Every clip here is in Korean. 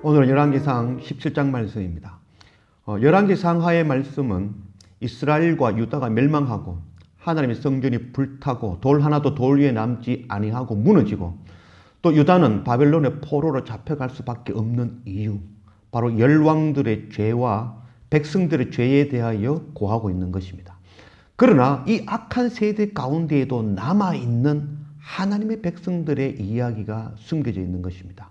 오늘은 열왕기상 17장 말씀입니다. 열왕기상하의 말씀은 이스라엘과 유다가 멸망하고 하나님의 성전이 불타고 돌 하나도 돌 위에 남지 아니하고 무너지고 또 유다는 바벨론의 포로로 잡혀갈 수밖에 없는 이유, 바로 열왕들의 죄와 백성들의 죄에 대하여 고하고 있는 것입니다. 그러나 이 악한 세대 가운데에도 남아있는 하나님의 백성들의 이야기가 숨겨져 있는 것입니다.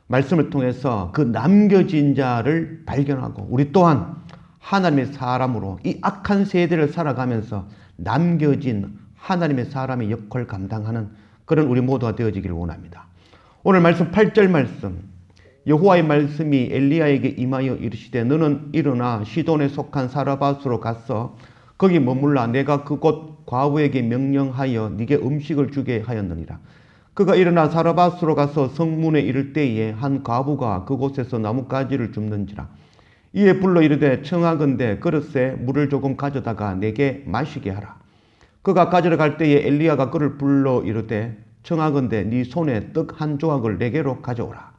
말씀을 통해서 그 남겨진 자를 발견하고 우리 또한 하나님의 사람으로 이 악한 세대를 살아가면서 남겨진 하나님의 사람의 역할을 감당하는 그런 우리 모두가 되어지기를 원합니다. 오늘 말씀 8절 말씀, 여호와의 말씀이 엘리야에게 임하여 이르시되 너는 일어나 시돈에 속한 사르밧으로 가서 거기 머물라. 내가 그곳 과부에게 명령하여 네게 음식을 주게 하였느니라. 그가 일어나 사르밧으로 가서 성문에 이를 때에 한 과부가 그곳에서 나뭇가지를 줍는지라. 이에 불러 이르되 청하건대 그릇에 물을 조금 가져다가 내게 마시게 하라. 그가 가지러 갈 때에 엘리야가 그를 불러 이르되 청하건대 네 손에 떡 한 조각을 내게로 가져오라.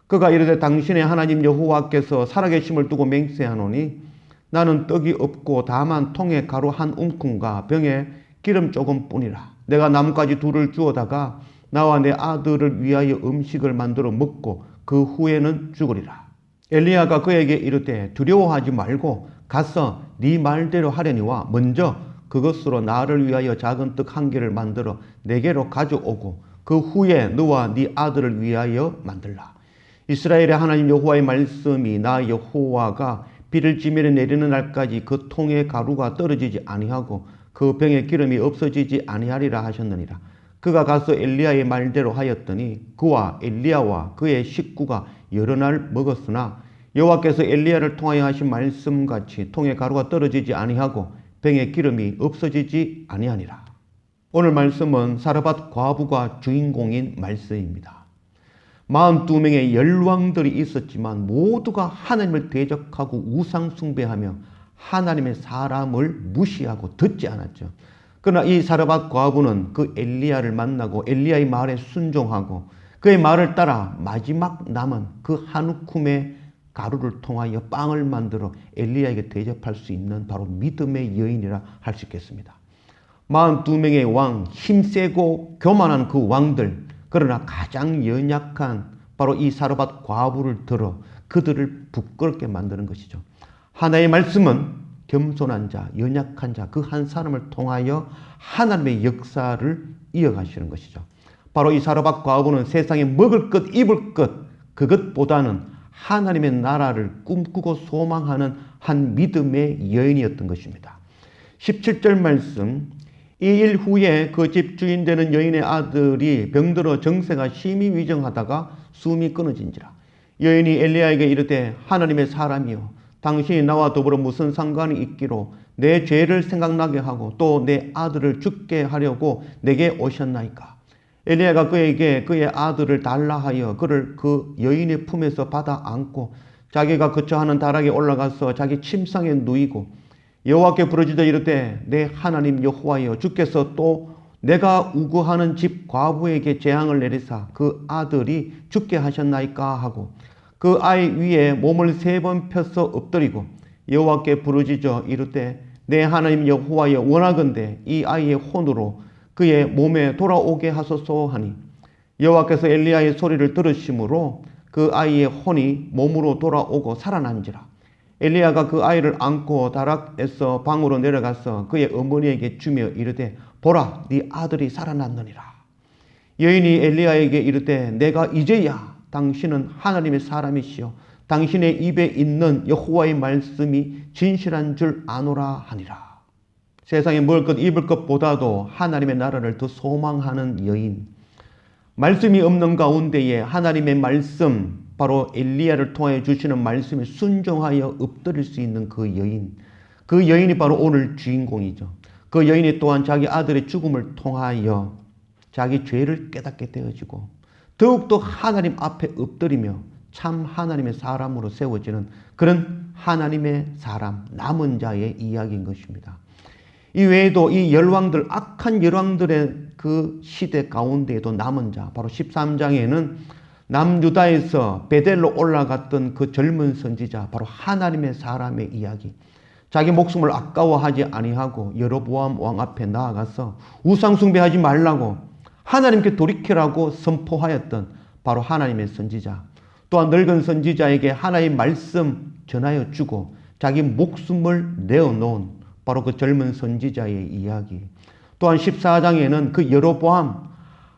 그가 이르되 당신의 하나님 여호와께서 살아계심을 두고 맹세하노니 나는 떡이 없고 다만 통에 가루 한 움큼과 병에 기름 조금뿐이라. 내가 나뭇가지 둘을 주워다가 나와 내 아들을 위하여 음식을 만들어 먹고 그 후에는 죽으리라. 엘리야가 그에게 이르되 두려워하지 말고 가서 네 말대로 하려니와 먼저 그것으로 나를 위하여 작은 떡 한 개를 만들어 내게로 가져오고 그 후에 너와 네 아들을 위하여 만들라. 이스라엘의 하나님 여호와의 말씀이 나 여호와가 비를 지면에 내리는 날까지 그 통에 가루가 떨어지지 아니하고 그 병에 기름이 없어지지 아니하리라 하셨느니라. 그가 가서 엘리야의 말대로 하였더니 그와 엘리야와 그의 식구가 여러 날 먹었으나 여호와께서 엘리야를 통하여 하신 말씀같이 통에 가루가 떨어지지 아니하고 병에 기름이 없어지지 아니하니라. 오늘 말씀은 사르밧 과부가 주인공인 말씀입니다. 42명의 열왕들이 있었지만 모두가 하나님을 대적하고 우상 숭배하며 하나님의 사람을 무시하고 듣지 않았죠. 그러나 이 사르밧 과부는 그 엘리야를 만나고 엘리야의 말에 순종하고 그의 말을 따라 마지막 남은 그 한 움큼의 가루를 통하여 빵을 만들어 엘리야에게 대접할 수 있는 바로 믿음의 여인이라 할 수 있겠습니다. 42명의 왕, 힘세고 교만한 그 왕들, 그러나 가장 연약한 바로 이 사르밧 과부를 들어 그들을 부끄럽게 만드는 것이죠. 하나님의 말씀은 겸손한 자, 연약한 자, 그 한 사람을 통하여 하나님의 역사를 이어가시는 것이죠. 바로 이 사르밧 과부는 세상에 먹을 것, 입을 것, 그것보다는 하나님의 나라를 꿈꾸고 소망하는 한 믿음의 여인이었던 것입니다. 17절 말씀, 이 일 후에 그 집 주인 되는 여인의 아들이 병들어 정세가 심히 위중하다가 숨이 끊어진지라. 여인이 엘리야에게 이르되 하나님의 사람이여 당신이 나와 더불어 무슨 상관이 있기로 내 죄를 생각나게 하고 또 내 아들을 죽게 하려고 내게 오셨나이까. 엘리야가 그에게 그의 아들을 달라 하여 그를 그 여인의 품에서 받아 안고 자기가 거처하는 다락에 올라가서 자기 침상에 누이고 여호와께 부르짖어 이르되 내 하나님 여호와여 주께서 또 내가 우거하는 집 과부에게 재앙을 내리사 그 아들이 죽게 하셨나이까 하고 그 아이 위에 몸을 3번 펴서 엎드리고 여호와께 부르짖어 이르되 내 하나님 여호와여 원하건대 이 아이의 혼으로 그의 몸에 돌아오게 하소서 하니 여호와께서 엘리야의 소리를 들으심으로 그 아이의 혼이 몸으로 돌아오고 살아난지라. 엘리야가 그 아이를 안고 다락에서 방으로 내려가서 그의 어머니에게 주며 이르되 보라 네 아들이 살아났느니라. 여인이 엘리야에게 이르되 내가 이제야 당신은 하나님의 사람이시요 당신의 입에 있는 여호와의 말씀이 진실한 줄 아노라 하니라. 세상에 먹을 것 입을 것보다도 하나님의 나라를 더 소망하는 여인, 말씀이 없는 가운데에 하나님의 말씀, 바로 엘리야를 통하여 주시는 말씀에 순종하여 엎드릴 수 있는 그 여인, 그 여인이 바로 오늘 주인공이죠. 그 여인이 또한 자기 아들의 죽음을 통하여 자기 죄를 깨닫게 되어지고 더욱더 하나님 앞에 엎드리며 참 하나님의 사람으로 세워지는 그런 하나님의 사람, 남은 자의 이야기인 것입니다. 이 외에도 이 열왕들, 악한 열왕들의 그 시대 가운데에도 남은 자, 바로 13장에는 남유다에서 베델로 올라갔던 그 젊은 선지자, 바로 하나님의 사람의 이야기. 자기 목숨을 아까워하지 아니하고 여로보암 왕 앞에 나아가서 우상 숭배하지 말라고 하나님께 돌이키라고 선포하였던 바로 하나님의 선지자. 또한 늙은 선지자에게 하나님의 말씀 전하여 주고 자기 목숨을 내어놓은 바로 그 젊은 선지자의 이야기. 또한 14장에는 그 여로보암,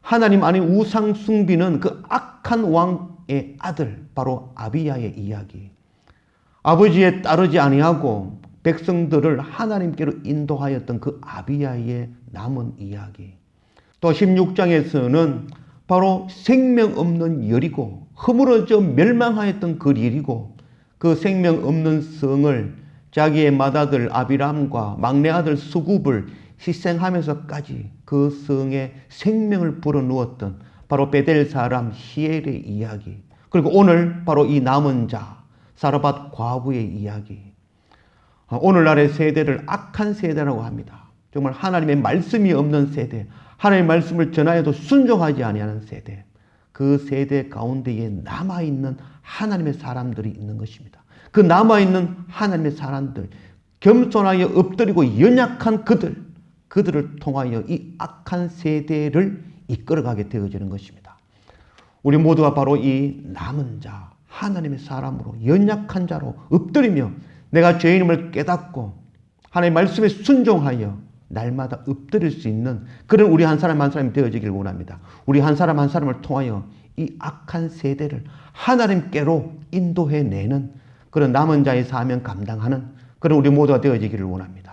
하나님 아닌 우상 숭비는 그 악한 왕의 아들 바로 아비야의 이야기. 아버지에 따르지 아니하고 백성들을 하나님께로 인도하였던 그 아비야의 남은 이야기. 또 16장에서는 바로 생명 없는 여리고 허물어져 멸망하였던 그 여리고 그 생명 없는 성을 자기의 맏아들 아비람과 막내 아들 수굽을 희생하면서까지 그 성에 생명을 불어넣었던 바로 베델 사람 히엘의 이야기. 그리고 오늘 바로 이 남은 자 사르밧 과부의 이야기. 오늘날의 세대를 악한 세대라고 합니다. 정말 하나님의 말씀이 없는 세대, 하나님의 말씀을 전하여도 순종하지 아니하는 세대. 그 세대 가운데에 남아있는 하나님의 사람들이 있는 것입니다. 그 남아있는 하나님의 사람들, 겸손하여 엎드리고 연약한 그들을 통하여 이 악한 세대를 이끌어가게 되어지는 것입니다. 우리 모두가 바로 이 남은 자, 하나님의 사람으로 연약한 자로 엎드리며 내가 죄인임을 깨닫고 하나님의 말씀에 순종하여 날마다 엎드릴 수 있는 그런 우리 한 사람 한 사람이 되어지길 원합니다. 우리 한 사람 한 사람을 통하여 이 악한 세대를 하나님께로 인도해내는 그런 남은 자의 사명 감당하는 그런 우리 모두가 되어지기를 원합니다.